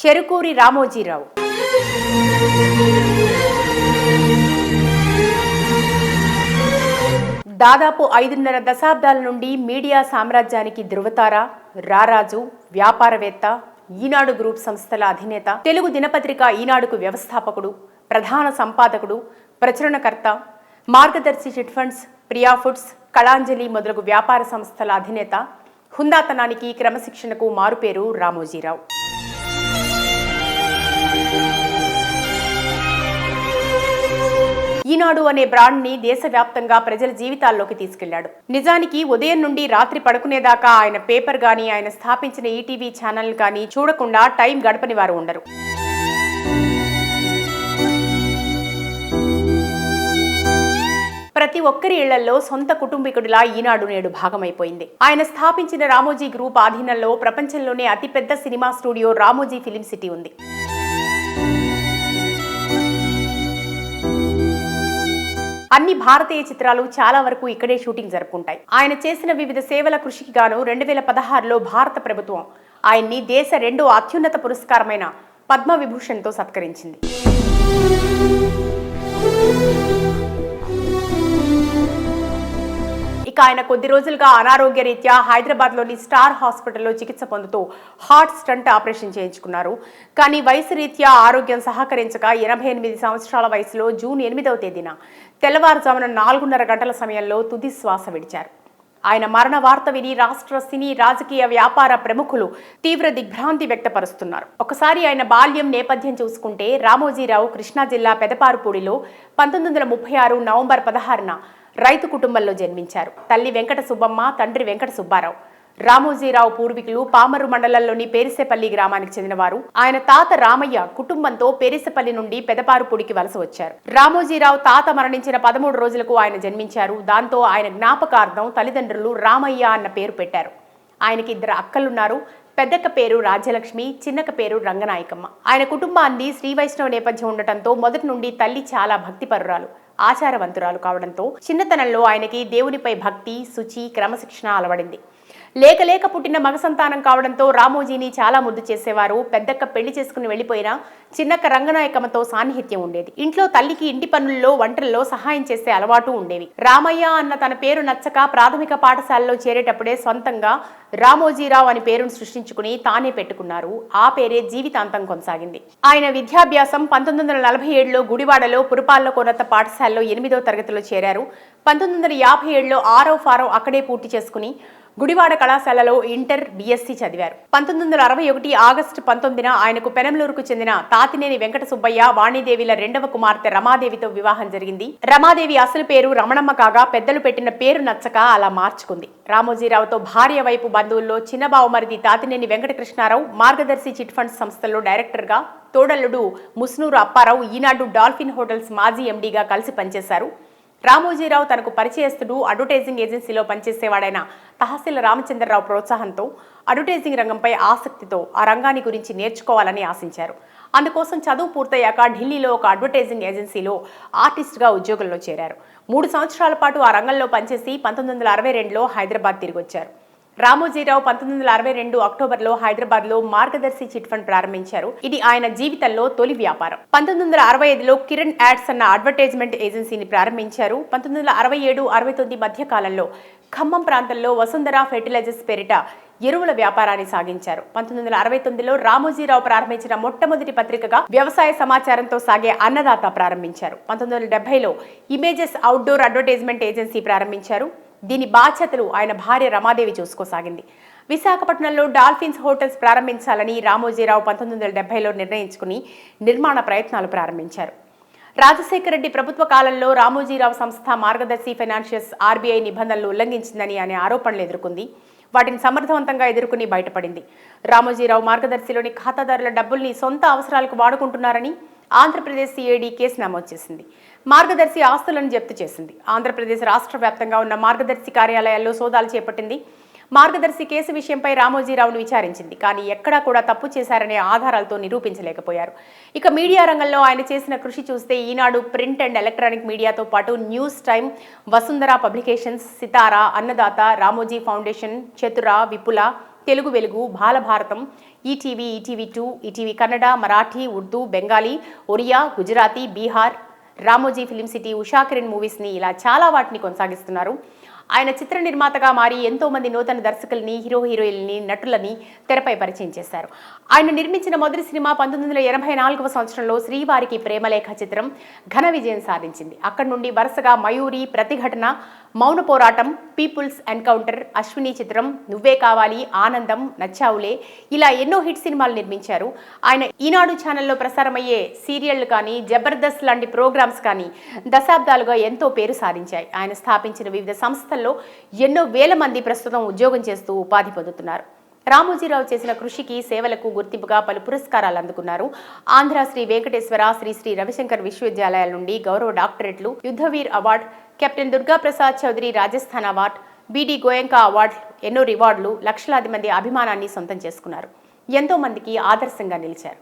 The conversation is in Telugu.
చెరుకూరి రామోజీరావు. దాదాపు 5.5 దశాబ్దాల నుండి మీడియా సామ్రాజ్యానికి ధృవతార, రారాజు, వ్యాపారవేత్త, ఈనాడు గ్రూప్ సంస్థల అధినేత, తెలుగు దినపత్రిక ఈనాడుకు వ్యవస్థాపకుడు, ప్రధాన సంపాదకుడు, ప్రచురణకర్త, మార్గదర్శి chit funds, Priya foods, Kalanjali మొదలగు వ్యాపార సంస్థల అధినేత, హుందాతనానికి, క్రమశిక్షణకు మారుపేరు రామోజీరావు. ఈనాడు అనే బ్రాండ్ని దేశవ్యాప్తంగా ప్రజల జీవితాల్లోకి తీసుకెళ్లాడు. నిజానికి ఉదయం నుండి రాత్రి పడుకునేదాకా ఆయన పేపర్ గానీ, ఆయన స్థాపించిన ఈటీవీ ఛానల్ గానీ చూడకుండా టైం గడపని వారు ఉండరు. ప్రతి ఒక్కరి ఇళ్లలో సొంత కుటుంబీకుడిలా ఈనాడు నేడు భాగమైపోయింది. ఆయన స్థాపించిన రామోజీ గ్రూప్ ఆధీనంలో ప్రపంచంలోనే అతిపెద్ద cinema studio Ramoji film city ఉంది. అన్ని భారతీయ చిత్రాలు చాలా వరకు ఇక్కడే షూటింగ్ జరుపుకుంటాయి. ఆయన చేసిన వివిధ సేవల కృషికి గాను 2016లో భారత ప్రభుత్వం ఆయన్ని దేశ 2వ అత్యున్నత పురస్కారమైన పద్మవిభూషణ్తో సత్కరించింది. ఇక ఆయన కొద్ది రోజులుగా అనారోగ్య రీత్యా హైదరాబాద్లోని స్టార్ హాస్పిటల్లో చికిత్స పొందుతూ హార్ట్ స్టంట్ ఆపరేషన్ చేయించుకున్నారు. కానీ వయసు రీత్యా ఆరోగ్యం సహకరించక 88 సంవత్సరాల వయసులో జూన్ 8వ తేదీన తెల్లవారుజామున 4:30 గంటల సమయంలో తుది శ్వాస విడిచారు. ఆయన మరణ వార్త విని రాష్ట్ర సినీ, రాజకీయ, వ్యాపార ప్రముఖులు తీవ్ర దిగ్భ్రాంతి వ్యక్తపరుస్తున్నారు. ఒకసారి ఆయన బాల్యం నేపథ్యం చూసుకుంటే రామోజీరావు కృష్ణా జిల్లా పెదపారుపూడిలో 1936 నవంబర్ 16న రైతు కుటుంబంలో జన్మించారు. తల్లి వెంకట సుబ్బమ్మ, తండ్రి వెంకట సుబ్బారావు. రామోజీరావు పూర్వీకులు పామరు మండలంలోని పేరిసేపల్లి గ్రామానికి చెందినవారు. ఆయన తాత రామయ్య కుటుంబంతో పేరిసేపల్లి నుండి పెదపారుపూడికి వలస వచ్చారు. రామోజీరావు తాత మరణించిన 13 రోజులకు ఆయన జన్మించారు. దాంతో ఆయన జ్ఞాపకార్థం తల్లిదండ్రులు రామయ్య అన్న పేరు పెట్టారు. ఆయనకి 2 అక్కలున్నారు. పెద్దక్క పేరు రాజ్యలక్ష్మి, చిన్నక్క పేరు రంగనాయకమ్మ. ఆయన కుటుంబాన్ని శ్రీ వైష్ణవ నేపథ్యం ఉండటంతో మొదటి నుండి తల్లి చాలా భక్తిపరురాలు, ఆచారవంతురాలు కావడంతో చిన్నతనంలో ఆయనకి దేవునిపై భక్తి, శుచి, క్రమశిక్షణ అలవడింది. లేక పుట్టిన మగ సంతానం కావడంతో రామోజీని చాలా ముద్దు చేసేవారు. పెద్దక్క పెళ్లి చేసుకుని వెళ్లిపోయినా చిన్నక్క రంగనాయకమ్మతో సాన్నిహిత్యం ఉండేది. ఇంట్లో తల్లికి ఇంటి పనుల్లో, వంటల్లో సహాయం చేసే అలవాటు ఉండేవి. రామయ్య అన్న తన పేరు నచ్చక ప్రాథమిక పాఠశాలలో చేరేటప్పుడే సొంతంగా రామోజీరావు అని పేరును సృష్టించుకుని తానే పెట్టుకున్నారు. ఆ పేరే జీవితాంతం కొనసాగింది. ఆయన విద్యాభ్యాసం 1947లో గుడివాడలో పురపాలన ఉన్నత పాఠశాలలో 8వ తరగతిలో చేరారు. 1957లో 6వ ఫారం అక్కడే పూర్తి చేసుకుని గుడివాడ కళాశాలలో ఇంటర్, బిఎస్సీ చదివారు. 1961 ఆగస్టు 19న ఆయనకు పెనంలూరుకు చెందిన తాతినేని వెంకట సుబ్బయ్య, వాణిదేవిల 2వ కుమార్తె రమాదేవితో వివాహం జరిగింది. రమాదేవి అసలు పేరు రమణమ్మ కాగా పెద్దలు పెట్టిన పేరు నచ్చక అలా మార్చుకుంది. రామోజీరావుతో భార్య వైపు బంధువుల్లో చిన్న బావమరిది తాతినేని వెంకటకృష్ణారావు మార్గదర్శి చిట్ ఫండ్స్ సంస్థలో డైరెక్టర్గా, తోడల్లుడు ముస్నూరు అప్పారావు ఈనాడు డాల్ఫిన్ హోటల్స్ మాజీ ఎండీగా కలిసి పనిచేశారు. రామోజీరావు తనకు పరిచయస్తుడు అడ్వర్టైజింగ్ ఏజెన్సీలో పనిచేసేవాడైన తహసీల్ రామచంద్రరావు ప్రోత్సాహంతో అడ్వర్టైజింగ్ రంగంపై ఆసక్తితో ఆ రంగాన్ని గురించి నేర్చుకోవాలని ఆశించారు. అందుకోసం చదువు పూర్తయ్యాక ఢిల్లీలో ఒక అడ్వర్టైజింగ్ ఏజెన్సీలో ఆర్టిస్ట్గా ఉద్యోగంలో చేరారు. 3 సంవత్సరాల పాటు ఆ రంగంలో పనిచేసి 1962లో హైదరాబాద్ తిరిగొచ్చారు. రామోజీరావు 1962 అక్టోబర్లో హైదరాబాద్లో మార్గదర్శి చిట్ ఫండ్ ప్రారంభించారు. ఇది ఆయన జీవితంలో తొలి వ్యాపారం. 1965లో కిరణ్ యాడ్స్ అన్న అడ్వర్టైజ్మెంట్ ఏజెన్సీని ప్రారంభించారు. 1967-69 మధ్య కాలంలో ఖమ్మం ప్రాంతంలో వసుంధర ఫెర్టిలైజర్స్ పేరిట ఎరువుల వ్యాపారాన్ని సాగించారు. 1969లో రామోజీరావు ప్రారంభించిన మొట్టమొదటి పత్రికగా వ్యవసాయ సమాచారంతో సాగే అన్నదాత ప్రారంభించారు. 1970లో ఇమేజెస్ అవుట్డోర్ అడ్వర్టైజ్మెంట్ ఏజెన్సీ ప్రారంభించారు. దీని బాధ్యతలు ఆయన భార్య రమాదేవి చూసుకోసాగింది. విశాఖపట్నంలో డాల్ఫిన్స్ హోటల్స్ ప్రారంభించాలని రామోజీరావు 1970లో నిర్ణయించుకుని నిర్మాణ ప్రయత్నాలు ప్రారంభించారు. రాజశేఖర రెడ్డి ప్రభుత్వ కాలంలో రామోజీరావు సంస్థ మార్గదర్శి ఫైనాన్షియల్స్ ఆర్బీఐ నిబంధనలు ఉల్లంఘించిందని అనే ఆరోపణలు ఎదుర్కొంది. వాటిని సమర్థవంతంగా ఎదుర్కొని బయటపడింది. రామోజీరావు మార్గదర్శిలోని ఖాతాదారుల డబ్బుల్ని సొంత అవసరాలకు వాడుకుంటున్నారని ఆంధ్రప్రదేశ్ సిఐడి కేసు నమోదు చేసింది. మార్గదర్శి ఆస్తులను జప్తు చేసింది. ఆంధ్రప్రదేశ్ రాష్ట్ర వ్యాప్తంగా ఉన్న మార్గదర్శి కార్యాలయాల్లో సోదాలు చేపట్టింది. మార్గదర్శి కేసు విషయంపై రామోజీరావును విచారించింది. కానీ ఎక్కడా కూడా తప్పు చేశారనే ఆధారాలతో నిరూపించలేకపోయారు. ఇక మీడియా రంగంలో ఆయన చేసిన కృషి చూస్తే ఈనాడు ప్రింట్ అండ్ ఎలక్ట్రానిక్ మీడియాతో పాటు news time, Vasundhara publications, Sitara, Annadata, Ramoji foundation, Chatura, Vipula, Telugu Velugu, Balabharatam, ETV, ETV two, ETV Kannada, Marathi, Urdu, Bengali, Oriya, Gujarati, Bihar, Ramoji film city, Usha Kiran మూవీస్ని ఇలా చాలా వాటిని కొనసాగిస్తున్నారు. ఆయన చిత్ర నిర్మాతగా మారి ఎంతో మంది నూతన దర్శకుల్ని, హీరోయిన్లని, నటులని తెరపై పరిచయం చేశారు. ఆయన నిర్మించిన మొదటి సినిమా 1984వ సంవత్సరంలో శ్రీవారికి ప్రేమలేఖ చిత్రం ఘన విజయం సాధించింది. అక్కడి నుండి వరుసగా మయూరి, ప్రతిఘటన, మౌన పోరాటం, పీపుల్స్ ఎన్కౌంటర్, అశ్విని చిత్రం, నువ్వే కావాలి, ఆనందం, నచ్చావులే ఇలా ఎన్నో హిట్ సినిమాలు నిర్మించారు. ఆయన ఈనాడు ఛానల్లో ప్రసారమయ్యే సీరియళ్లు కానీ, జబర్దస్త్ లాంటి ప్రోగ్రామ్స్ కానీ దశాబ్దాలుగా ఎంతో పేరు సాధించాయి. ఆయన స్థాపించిన వివిధ సంస్థల్లో ఎన్నో వేల మంది ప్రస్తుతం ఉద్యోగం చేస్తూ ఉపాధి పొందుతున్నారు. రామోజీరావు చేసిన కృషికి, సేవలకు గుర్తింపుగా పలు పురస్కారాలు అందుకున్నారు. ఆంధ్ర శ్రీ వెంకటేశ్వర, శ్రీ రవిశంకర్ విశ్వవిద్యాలయాల నుండి గౌరవ డాక్టరేట్లు, Yudhveer award, captain Durgaprasad Chaudhary Rajasthan award, BD Goenka award, ఎన్నో రివార్డులు, లక్షలాది మంది అభిమానాన్ని సొంతం చేసుకున్నారు. ఎంతో మందికి ఆదర్శంగా నిలిచారు.